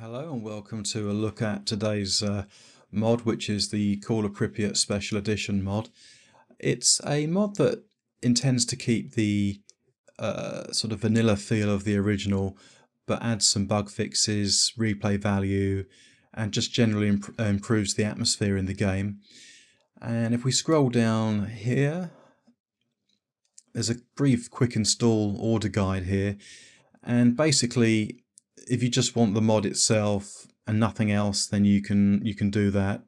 Hello and welcome to a look at today's mod, which is the Call of Pripyat Special Edition mod. It's a mod that intends to keep the sort of vanilla feel of the original, but adds some bug fixes, replay value, and just generally improves the atmosphere in the game. And if we scroll down here, there's a brief quick install order guide here, and basically if you just want the mod itself and nothing else, then you can do that,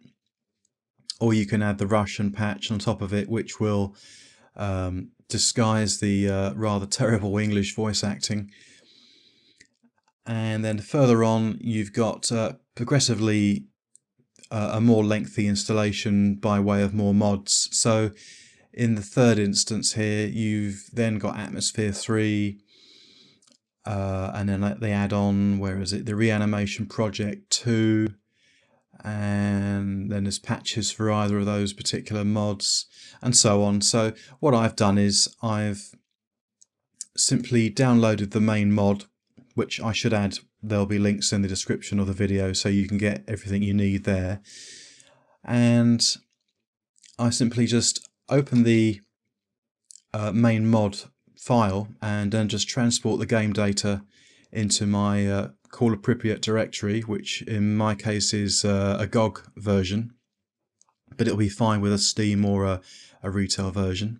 or you can add the Russian patch on top of it, which will disguise the rather terrible English voice acting. And then further on you've got progressively a more lengthy installation by way of more mods. So in the third instance here you've then got Atmosphere 3, and then they add on, where is it, the Reanimation Project 2, and then there's patches for either of those particular mods, and so on. So what I've done is I've simply downloaded the main mod, which I should add, there'll be links in the description of the video so you can get everything you need there. And I simply just open the main mod file and then just transport the game data into my Call of Pripyat directory, which in my case is a GOG version, but it'll be fine with a Steam or a retail version.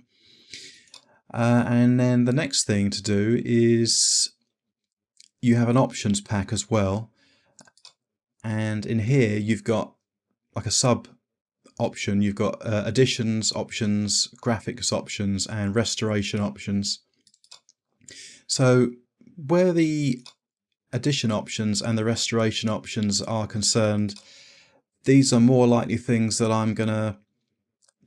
And then the next thing to do is you have an options pack as well, and in here you've got like a sub option. You've got additions options, graphics options, and restoration options. So where the addition options and the restoration options are concerned, these are more likely things that I'm going to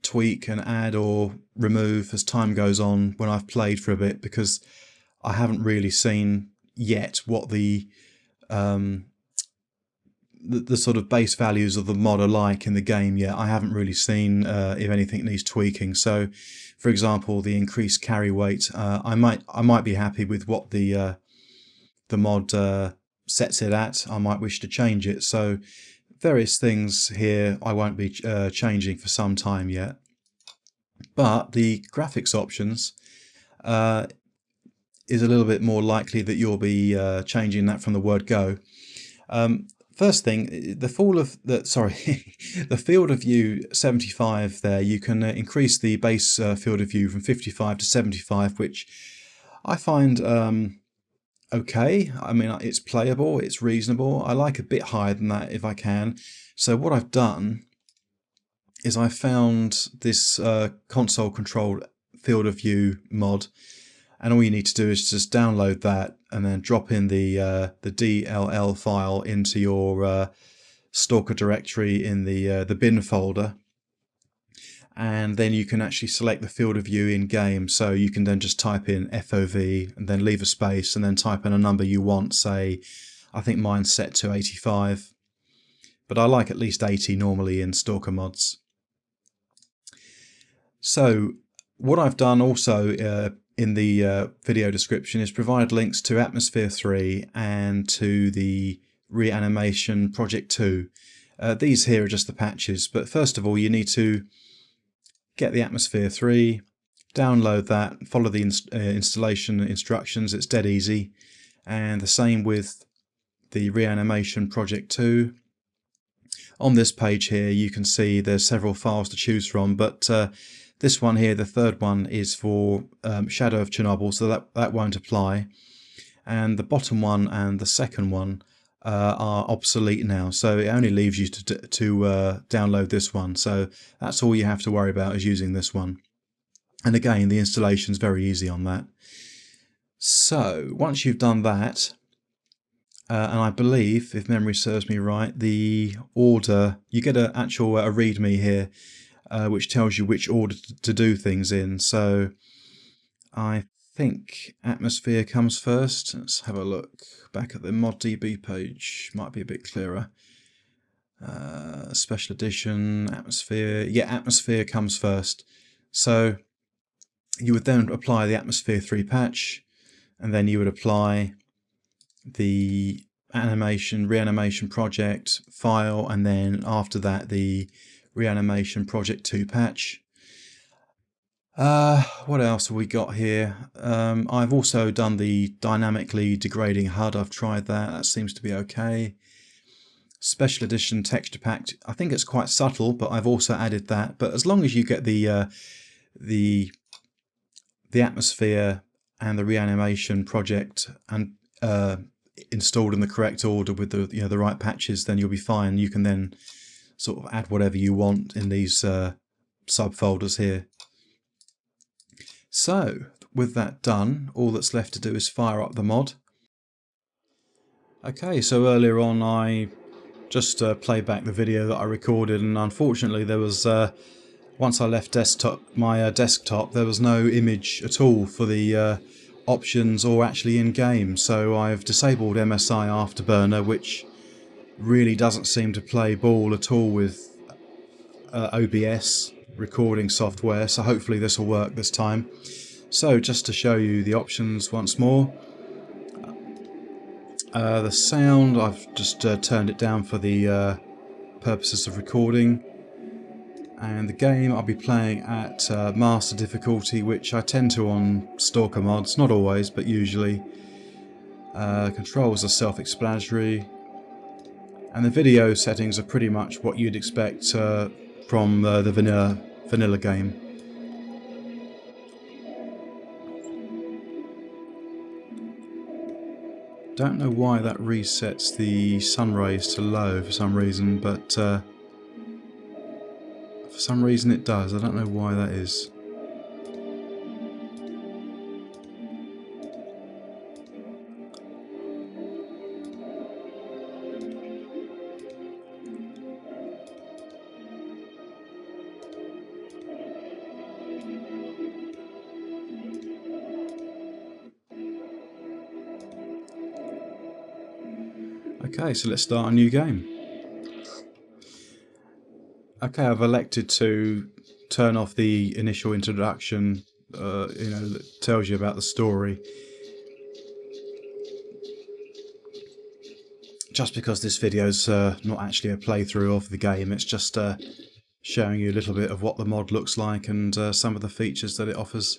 tweak and add or remove as time goes on when I've played for a bit, because I haven't really seen yet what the sort of base values of the mod are like in the game yet. I haven't really seen if anything needs tweaking. So for example, the increased carry weight, I might be happy with what the mod sets it at. I might wish to change it. So various things here I won't be changing for some time yet. But the graphics options is a little bit more likely that you'll be changing that from the word go. First thing, the field of view 75 there, you can increase the base field of view from 55 to 75, which I find okay. I mean, it's playable, it's reasonable. I like a bit higher than that if I can. So what I've done is I found this console controlled field of view mod, and all you need to do is just download that and then drop in the DLL file into your S.T.A.L.K.E.R directory in the bin folder, and then you can actually select the field of view in game. So you can then just type in FOV and then leave a space and then type in a number you want. Say, I think mine's set to 85, but I like at least 80 normally in S.T.A.L.K.E.R mods. So what I've done also in the video description is provide links to Atmosphere 3 and to the Reanimation Project 2. These here are just the patches, but first of all you need to get the Atmosphere 3, download that, follow the installation instructions. It's dead easy. And the same with the Reanimation Project 2. On this page here you can see there's several files to choose from, but this one here, the third one, is for Shadow of Chernobyl, so that won't apply. And the bottom one and the second one are obsolete now, so it only leaves you to download this one. So that's all you have to worry about, is using this one. And again, the installation's very easy on that. So once you've done that, and I believe, if memory serves me right, the order, you get an actual a README here, which tells you which order to do things in. So I think Atmosphere comes first. Let's have a look back at the ModDB page, might be a bit clearer. Special Edition, Atmosphere, yeah, Atmosphere comes first. So you would then apply the Atmosphere 3 patch, and then you would apply the reanimation project, file, and then after that the reanimation project 2 patch. What else have we got here? I've also done the dynamically degrading HUD. I've tried that. That seems to be okay. Special edition texture pack. I think it's quite subtle, but I've also added that. But as long as you get the atmosphere and the reanimation project and installed in the correct order with the right patches, then you'll be fine. You can then sort of add whatever you want in these subfolders here. So with that done, all that's left to do is fire up the mod. Okay, so earlier on I just played back the video that I recorded, and unfortunately there was once I left my desktop there was no image at all for the options or actually in game, so I've disabled MSI Afterburner, which really doesn't seem to play ball at all with OBS recording software, so hopefully this will work this time. So just to show you the options once more, the sound I've just turned it down for the purposes of recording, and the game I'll be playing at master difficulty, which I tend to on S.T.A.L.K.E.R mods, not always but usually. Controls are self-explanatory, and the video settings are pretty much what you'd expect from the vanilla game. Don't know why that resets the sun rays to low for some reason, but for some reason it does. I don't know why that is. Okay, so let's start a new game. Okay, I've elected to turn off the initial introduction, that tells you about the story. Just because this video's not actually a playthrough of the game, it's just showing you a little bit of what the mod looks like and some of the features that it offers.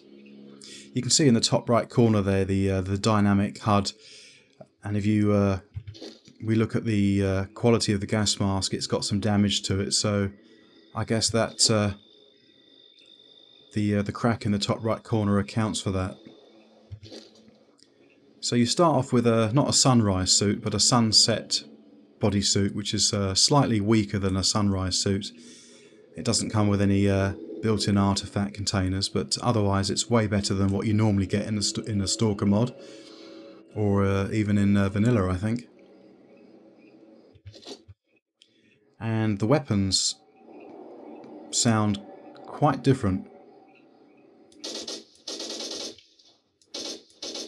You can see in the top right corner there the dynamic HUD, and if you we look at the quality of the gas mask, it's got some damage to it, so I guess that the crack in the top right corner accounts for that. So you start off with not a sunrise suit, but a sunset bodysuit, which is slightly weaker than a sunrise suit. It doesn't come with any built-in artifact containers, but otherwise it's way better than what you normally get in a S.T.A.L.K.E.R mod, or even in vanilla, I think. And the weapons sound quite different,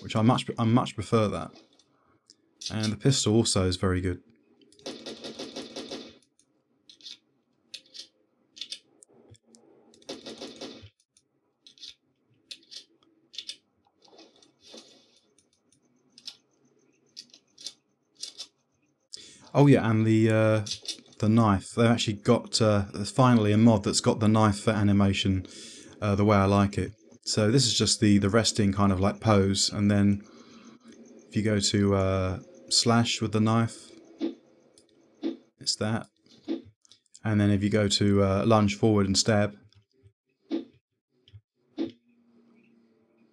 which I much prefer that. And the pistol also is very good. Oh yeah, and the knife. They've actually got finally a mod that's got the knife for animation the way I like it. So this is just the resting kind of like pose, and then if you go to slash with the knife, it's that. And then if you go to lunge forward and stab,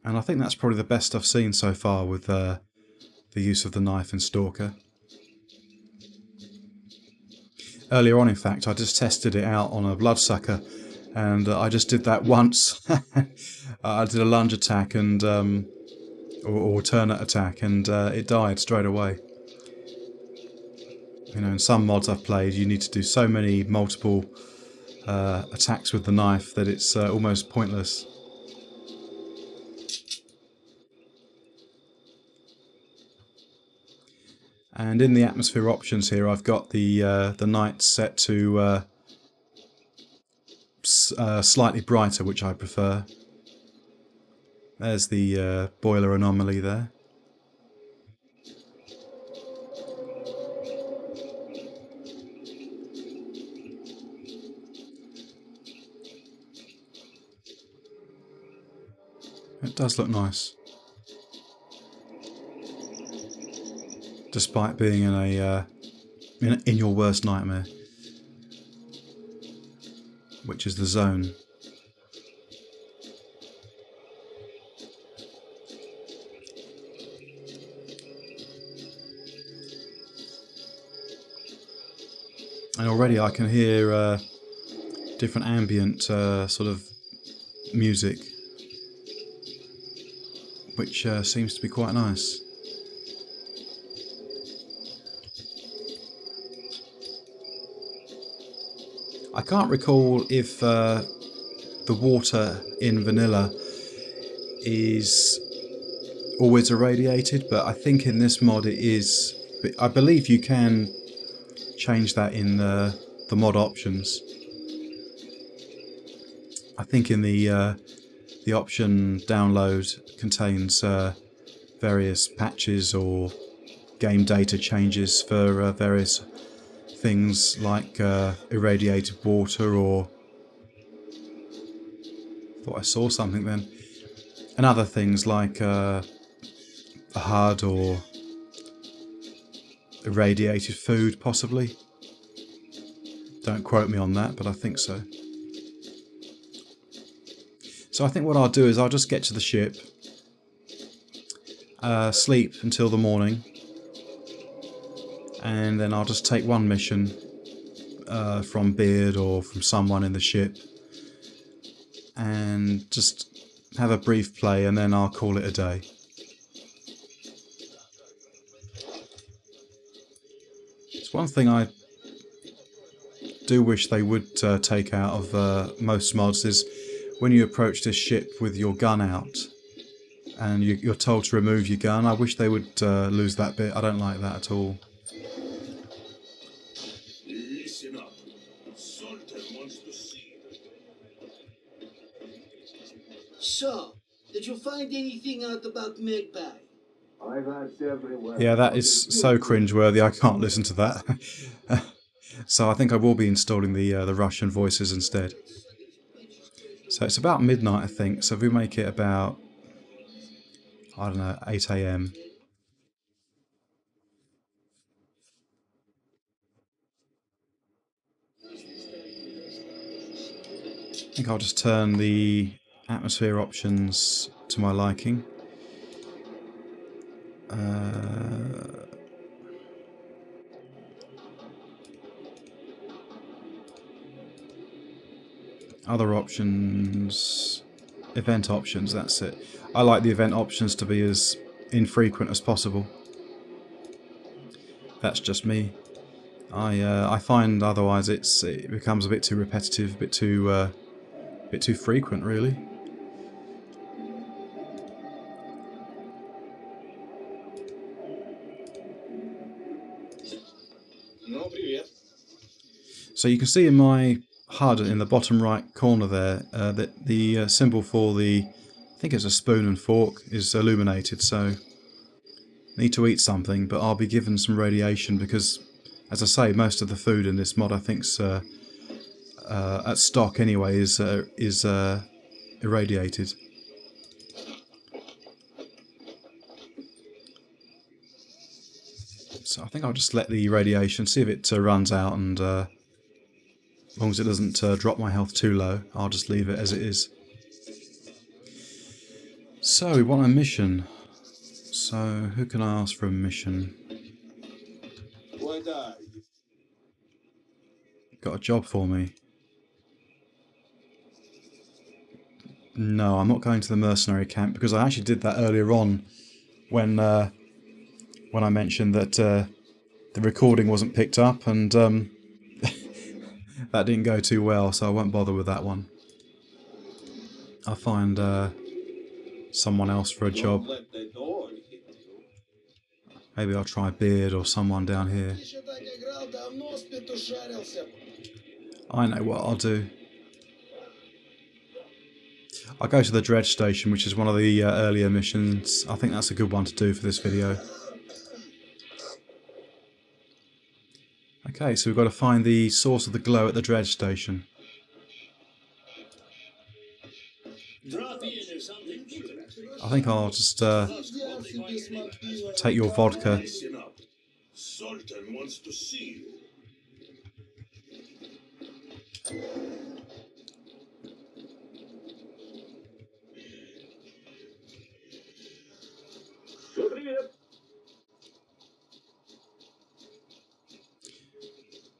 and I think that's probably the best I've seen so far with the use of the knife in S.T.A.L.K.E.R. Earlier on, in fact, I just tested it out on a bloodsucker, and I just did that once. I did a lunge attack and or alternate attack, and it died straight away. You know, in some mods I've played, you need to do so many multiple attacks with the knife that it's almost pointless. And in the atmosphere options here, I've got the night set to slightly brighter, which I prefer. There's the boiler anomaly there. It does look nice. Despite being in a in your worst nightmare, which is the zone. And already I can hear different ambient sort of music, which seems to be quite nice. I can't recall if the water in vanilla is always irradiated, but I think in this mod it is. I believe you can change that in the mod options. I think in the option download contains various patches or game data changes for various things like irradiated water, or thought I saw something then, and other things like a HUD or irradiated food possibly. Don't quote me on that, but I think so. So I think what I'll do is I'll just get to the ship, sleep until the morning, and then I'll just take one mission from Beard or from someone in the ship, and just have a brief play, and then I'll call it a day. It's one thing I do wish they would take out of most mods is when you approach this ship with your gun out and you're told to remove your gun. I wish they would lose that bit. I don't like that at all. Listen up. Sultan wants to see. So, did you find anything out about Magpie? I've asked everywhere. Yeah, that is so cringeworthy. I can't listen to that. So I think I will be installing the Russian voices instead. So it's about midnight, I think. So if we make it about, I don't know, 8 AM. I think I'll just turn the atmosphere options to my liking. Other options, event options, that's it. I like the event options to be as infrequent as possible. That's just me. I find otherwise it becomes a bit too repetitive, a bit too frequent, really. No, привет. So you can see in my HUD in the bottom right corner there that the symbol for the, I think it's a spoon and fork, is illuminated. So I need to eat something, but I'll be given some radiation because, as I say, most of the food in this mod I think's at stock anyway is irradiated. So I think I'll just let the radiation, see if it runs out, and as long as it doesn't drop my health too low, I'll just leave it as it is. So we want a mission. So who can I ask for a mission? Got a job for me? No, I'm not going to the mercenary camp because I actually did that earlier on when I mentioned that the recording wasn't picked up, and that didn't go too well, so I won't bother with that one. I'll find someone else for a job. Maybe I'll try Beard or someone down here. I know what I'll do. I'll go to the Dredge station, which is one of the earlier missions. I think that's a good one to do for this video. Okay, so we've got to find the source of the glow at the Dredge station. Drop in if something cute. think I'll just take your vodka. Listen up. Sultan wants to see you.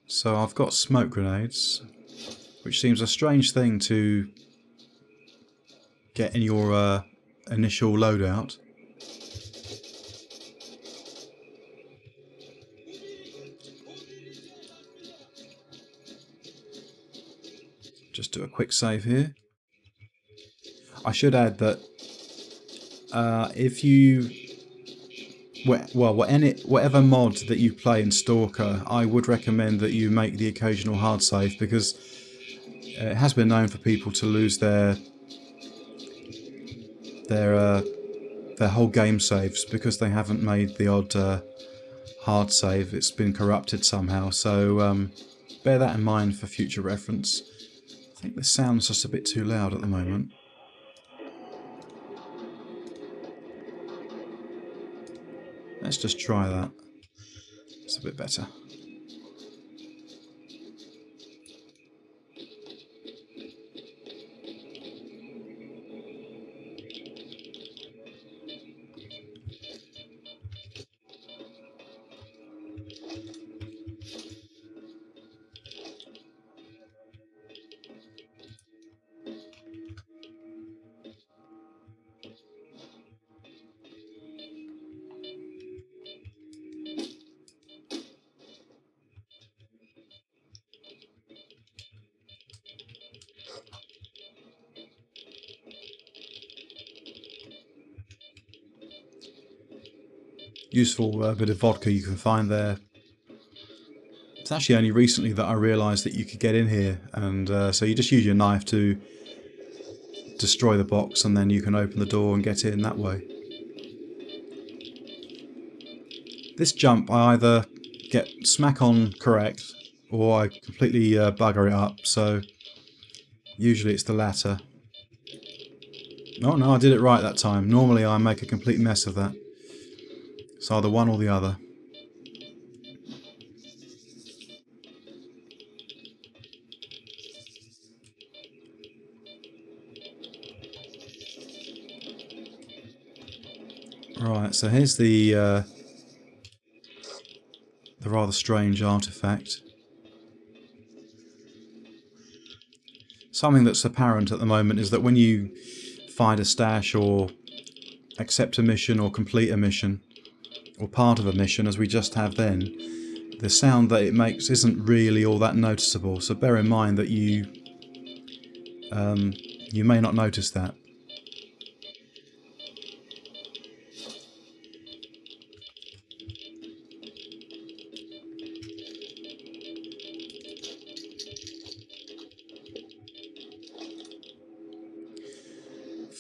So I've got smoke grenades, which seems a strange thing to get in your initial loadout. Just do a quick save here. I should add that if you, whatever mod that you play in S.T.A.L.K.E.R, I would recommend that you make the occasional hard save, because it has been known for people to lose their whole game saves because they haven't made the odd hard save. It's been corrupted somehow, so bear that in mind for future reference. I think the sound's just a bit too loud at the moment. Let's just try that. It's a bit better. Useful bit of vodka you can find there. It's actually only recently that I realised that you could get in here, and so you just use your knife to destroy the box, and then you can open the door and get in that way. This jump I either get smack on correct or I completely bugger it up, so usually it's the latter. Oh no, I did it right that time. Normally I make a complete mess of that. It's either one or the other. Right, so here's the rather strange artifact. Something that's apparent at the moment is that when you find a stash or accept a mission or complete a mission, or part of a mission as we just have then, the sound that it makes isn't really all that noticeable, so bear in mind that you may not notice that.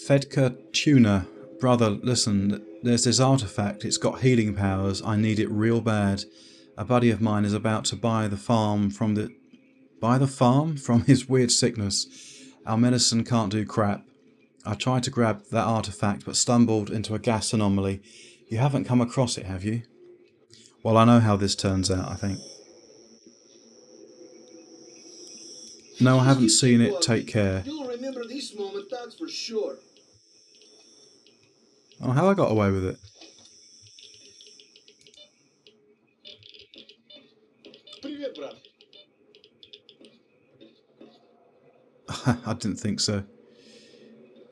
S.T.A.L.K.E.R tuner. Brother, listen, there's this artifact, it's got healing powers, I need it real bad. A buddy of mine is about to buy the farm from his weird sickness. Our medicine can't do crap. I tried to grab that artifact but stumbled into a gas anomaly. You haven't come across it, have you? Well, I know how this turns out, I think. No, I haven't seen it. Take care. You'll remember this moment, that's for sure. Oh, how I got away with it? Привет, брат. I didn't think so.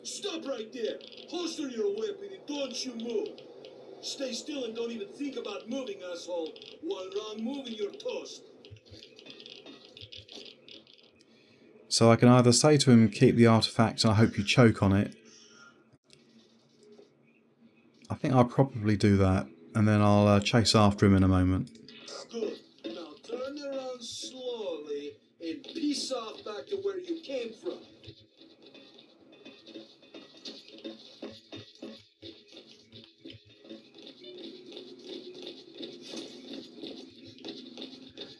Stop right there. Holster your weapon and don't you move. Stay still and don't even think about moving, asshole. One wrong move and you're toast. So I can either say to him, keep the artifact and I hope you choke on it. I think I'll probably do that, and then I'll chase after him in a moment. Good. Now turn around slowly and peace off back to where you came from.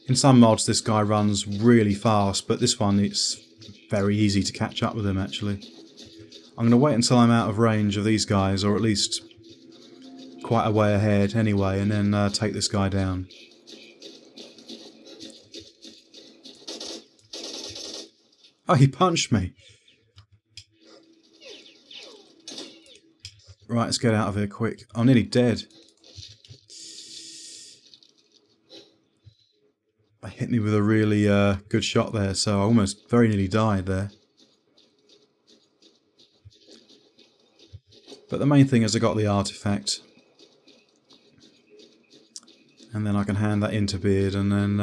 In some mods this guy runs really fast, but this one it's very easy to catch up with him actually. I'm going to wait until I'm out of range of these guys, or at least quite a way ahead anyway, and then take this guy down. Oh, he punched me. Right, let's get out of here quick. I'm nearly dead. They hit me with a really good shot there, so I almost very nearly died there. But the main thing is I got the artifact. And then I can hand that in to Beard and then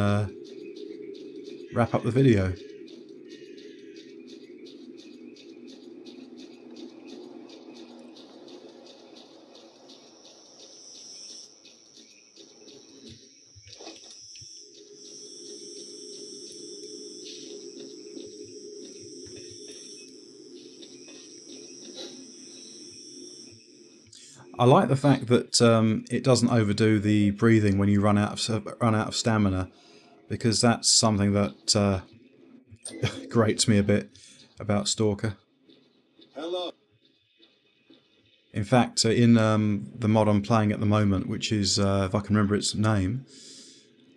wrap up the video. I like the fact that it doesn't overdo the breathing when you run out of stamina, because that's something that grates me a bit about S.T.A.L.K.E.R. Hello. In fact, in the mod I'm playing at the moment, which is, if I can remember its name,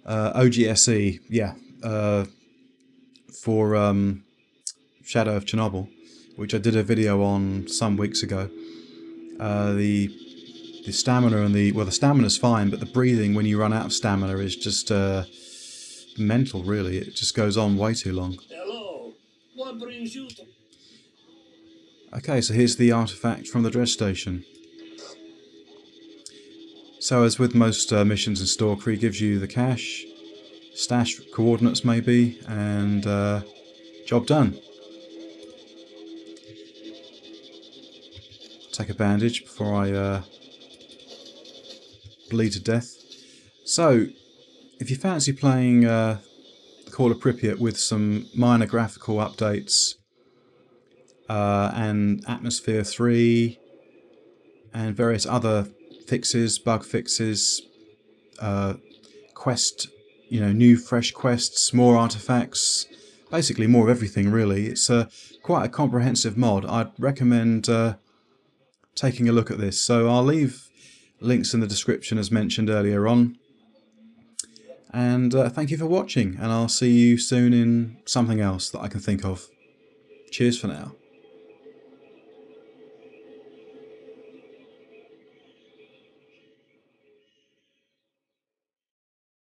OGSE, yeah, for Shadow of Chernobyl, which I did a video on some weeks ago. The stamina and the stamina's fine, but the breathing when you run out of stamina is just mental, really. It just goes on way too long. Hello. What brings you to... Okay, so here's the artifact from the Dredge station. So as with most missions in S.T.A.L.K.E.R, he gives you the cache, stash coordinates maybe, and job done. Take a bandage before I bleed to death. So, if you fancy playing the Call of Pripyat with some minor graphical updates and Atmosphere 3 and various other fixes, bug fixes, quest, new fresh quests, more artifacts, basically more of everything really. It's quite a comprehensive mod. I'd recommend taking a look at this. So I'll leave links in the description as mentioned earlier on. And thank you for watching, and I'll see you soon in something else that I can think of. Cheers for now.